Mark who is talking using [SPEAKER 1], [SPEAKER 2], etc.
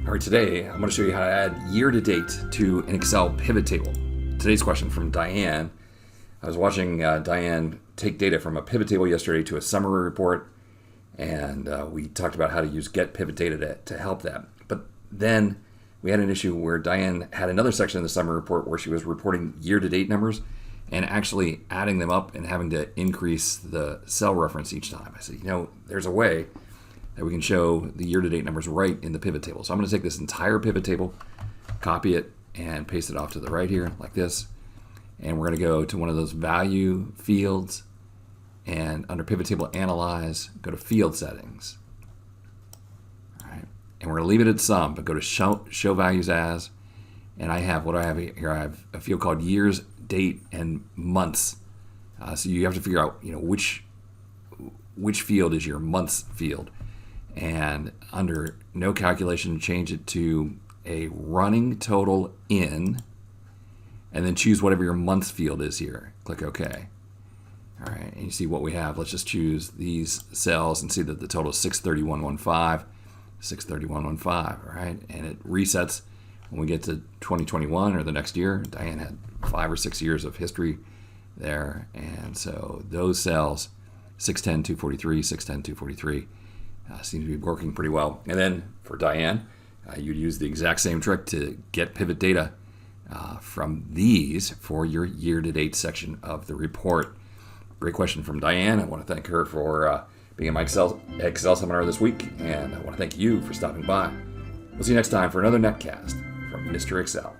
[SPEAKER 1] All right, today I'm going to show you how to add year-to-date to an Excel pivot table. Today's question from Diane. I was watching Diane take data from a pivot table yesterday to a summary report, and we talked about how to use GETPIVOTDATA to help that. But then we had an issue where Diane had another section of the summary report where she was reporting year-to-date numbers and actually adding them up and having to increase the cell reference each time. I said, there's a way that we can show the year-to-date numbers right in the pivot table. So I'm going to take this entire pivot table, copy it, and paste it off to the right here like this. And we're going to go to one of those value fields, and under pivot table analyze, go to field settings. All right. And we're going to leave it at sum, but go to show values as, and I have, what do I have here? I have a field called years, date, and months. So you have to figure out, which field is your months field. And under no calculation, change it to a running total in, and then choose whatever your months field is here. Click OK. All right, and you see what we have. Let's just choose these cells and see that the total is 631.15, 631.15, all right? And it resets when we get to 2021 or the next year. Diane had 5 or 6 years of history there, and so those cells, 610.243, 610.243, seems to be working pretty well. And then for Diane, you'd use the exact same trick to get pivot data from these for your year-to-date section of the report. Great question from Diane. I want to thank her for being in my Excel seminar this week, and I want to thank you for stopping by. We'll see you next time for another netcast from Mr. Excel.